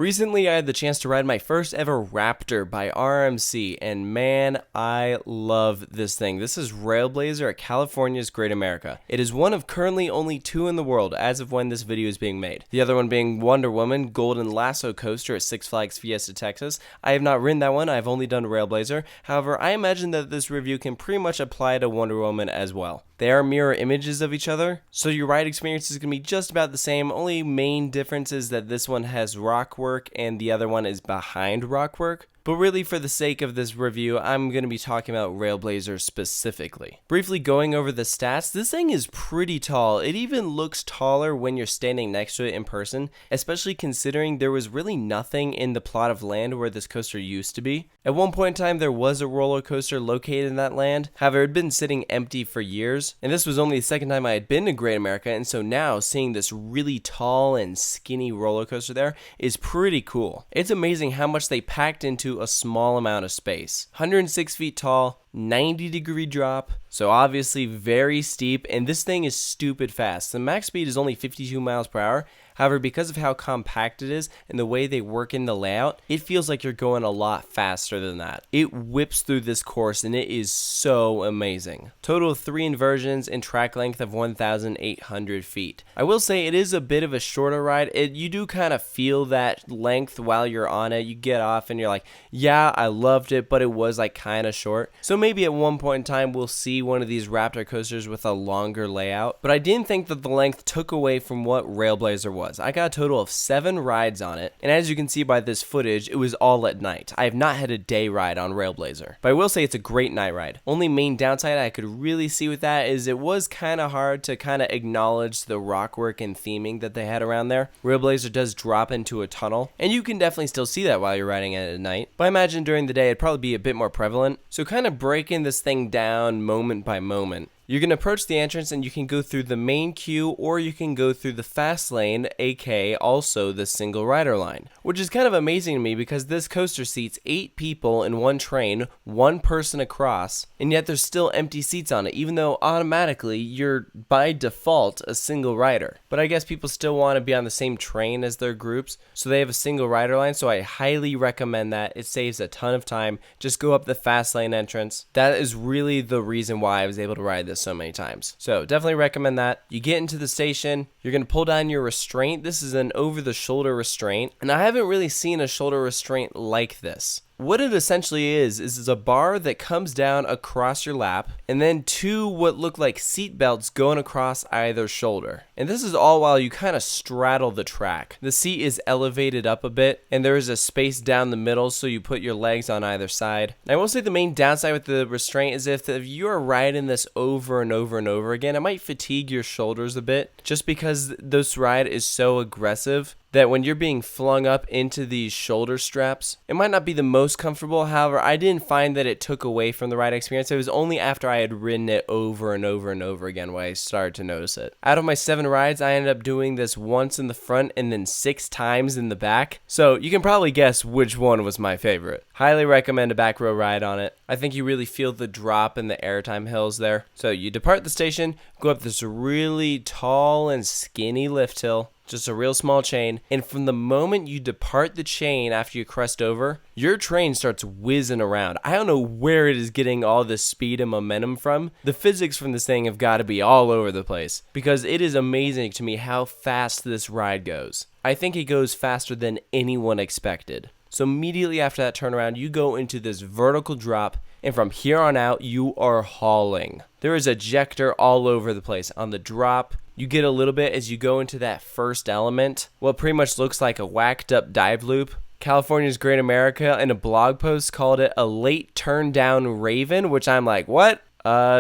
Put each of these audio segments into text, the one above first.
Recently, I had the chance to ride my first ever Raptor by RMC, and man, I love this thing. This is Railblazer at California's Great America. It is one of currently only two in the world as of when this video is being made. The other one being Wonder Woman Golden Lasso Coaster at Six Flags Fiesta, Texas. I have not ridden that one, I've only done Railblazer. However, I imagine that this review can pretty much apply to Wonder Woman as well. They are mirror images of each other, so your ride experience is going to be just about the same. Only main difference is that this one has rock work and the other one is behind rock work. But really, for the sake of this review, I'm going to be talking about Railblazer specifically. Briefly going over the stats, this thing is pretty tall. It even looks taller when you're standing next to it in person, especially considering there was really nothing in the plot of land where this coaster used to be. At one point in time, there was a roller coaster located in that land. However, it had been sitting empty for years, and this was only the second time I had been to Great America, and so now seeing this really tall and skinny roller coaster there is pretty cool. It's amazing how much they packed into a small amount of space. 106 feet tall, 90-degree drop, so obviously very steep, and this thing is stupid fast. The max speed is only 52 miles per hour. However, because of how compact it is and the way they work in the layout, it feels like you're going a lot faster than that. It whips through this course and it is so amazing. Total of 3 inversions and track length of 1,800 feet. I will say it is a bit of a shorter ride. You do kind of feel that length while you're on it. You get off and you're like, yeah, I loved it, but it was like kind of short. So maybe at one point in time we'll see one of these Raptor coasters with a longer layout, but I didn't think that the length took away from what Railblazer was. I got a total of 7 rides on it, and as you can see by this footage, it was all at night. I have not had a day ride on Railblazer, but I will say it's a great night ride. Only main downside I could really see with that is it was kind of hard to kind of acknowledge the rock work and theming that they had around there. Railblazer does drop into a tunnel, and you can definitely still see that while you're riding it at night, but I imagine during the day it'd probably be a bit more prevalent. So kind of breaking this thing down moment by moment. You're going to approach the entrance and you can go through the main queue or you can go through the fast lane, aka also the single rider line, which is kind of amazing to me because this coaster seats 8 people in one train, 1 person across, and yet there's still empty seats on it, even though automatically you're by default a single rider. But I guess people still want to be on the same train as their groups, so they have a single rider line, so I highly recommend that. It saves a ton of time. Just go up the fast lane entrance. That is really the reason why I was able to ride this so many times. So definitely recommend that. You get into the station, you're going to pull down your restraint. This is an over-the-shoulder restraint, and I haven't really seen a shoulder restraint like this. What it essentially is a bar that comes down across your lap and then 2 what look like seat belts going across either shoulder. And this is all while you kind of straddle the track. The seat is elevated up a bit and there is a space down the middle so you put your legs on either side. And I will say the main downside with the restraint is if you are riding this over and over and over again, it might fatigue your shoulders a bit just because this ride is so aggressive that when you're being flung up into these shoulder straps, it might not be the most comfortable. However, I didn't find that it took away from the ride experience. It was only after I had ridden it over and over and over again when I started to notice it. Out of my 7 rides, I ended up doing this once in the front and then 6 times in the back. So you can probably guess which one was my favorite. Highly recommend a back row ride on it. I think you really feel the drop in the airtime hills there. So you depart the station, go up this really tall and skinny lift hill. Just a real small chain, and from the moment you depart the chain after you crest over, your train starts whizzing around. I don't know where it is getting all this speed and momentum from. The physics from this thing have got to be all over the place because it is amazing to me how fast this ride goes. I think it goes faster than anyone expected. So immediately after that turnaround, you go into this vertical drop, and from here on out, you are hauling. There is ejector all over the place. On the drop, you get a little bit as you go into that first element. What pretty much looks like a whacked up dive loop. California's Great America in a blog post called it a late turn down Raven, which I'm like, what?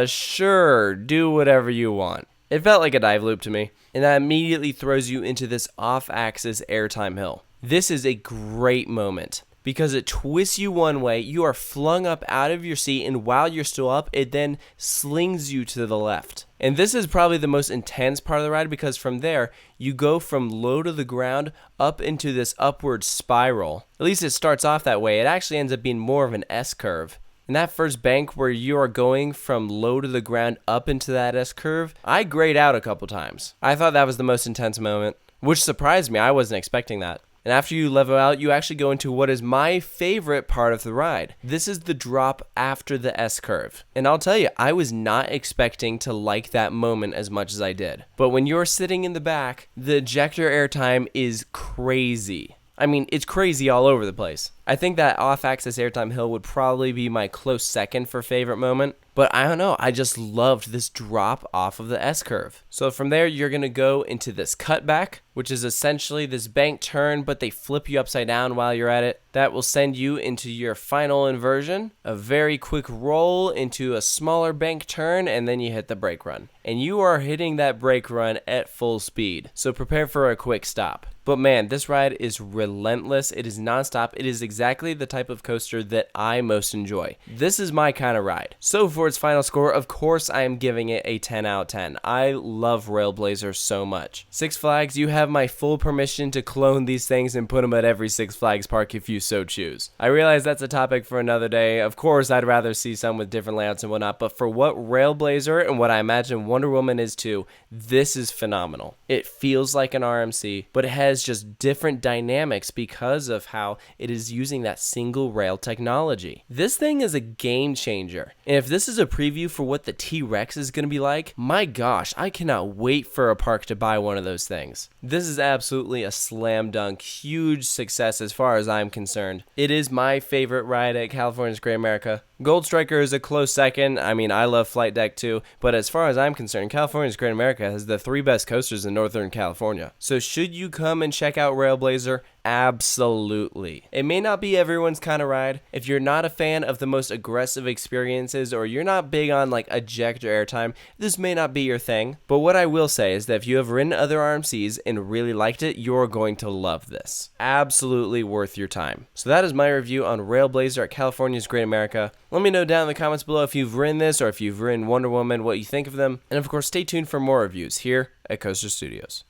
Sure, do whatever you want. It felt like a dive loop to me. And that immediately throws you into this off-axis airtime hill. This is a great moment because it twists you one way, you are flung up out of your seat, and while you're still up, it then slings you to the left. And this is probably the most intense part of the ride because from there, you go from low to the ground up into this upward spiral. At least it starts off that way. It actually ends up being more of an S-curve. And that first bank where you are going from low to the ground up into that S-curve, I grayed out a couple times. I thought that was the most intense moment, which surprised me. I wasn't expecting that. And after you level out, you actually go into what is my favorite part of the ride. This is the drop after the S-curve. And I'll tell you, I was not expecting to like that moment as much as I did. But when you're sitting in the back, the ejector airtime is crazy. I mean, it's crazy all over the place. I think that off-axis airtime hill would probably be my close second for favorite moment. But I don't know, I just loved this drop off of the S-curve. So from there, you're going to go into this cutback, which is essentially this bank turn, but they flip you upside down while you're at it. That will send you into your final inversion, a very quick roll into a smaller bank turn, and then you hit the brake run. And you are hitting that brake run at full speed, so prepare for a quick stop. But man, this ride is relentless. It is nonstop. It is exactly the type of coaster that I most enjoy. This is my kind of ride. So for its final score, of course, I am giving it a 10 out of 10. I love Railblazer so much. Six Flags, you have my full permission to clone these things and put them at every Six Flags park if you so choose. I realize that's a topic for another day. Of course, I'd rather see some with different layouts and whatnot, but for what Railblazer and what I imagine Wonder Woman is too, this is phenomenal. It feels like an RMC, but it has just different dynamics because of how it is using that single rail technology. This thing is a game changer. And if this is a preview for what the T-Rex is going to be like, my gosh, I cannot wait for a park to buy one of those things. This is absolutely a slam dunk, huge success as far as I'm concerned. It is my favorite ride at California's Great America. Gold Striker is a close second. I mean, I love Flight Deck too, but as far as I'm concerned, California's Great America has the 3 best coasters in Northern California. So should you come and check out Railblazer? Absolutely. It may not be everyone's kind of ride. If you're not a fan of the most aggressive experiences or you're not big on like ejector airtime, this may not be your thing. But what I will say is that if you have ridden other RMCs and really liked it, you're going to love this. Absolutely worth your time. So that is my review on Railblazer at California's Great America. Let me know down in the comments below if you've ridden this or if you've ridden Wonder Woman, what you think of them. And of course, stay tuned for more reviews here at Coaster Studios.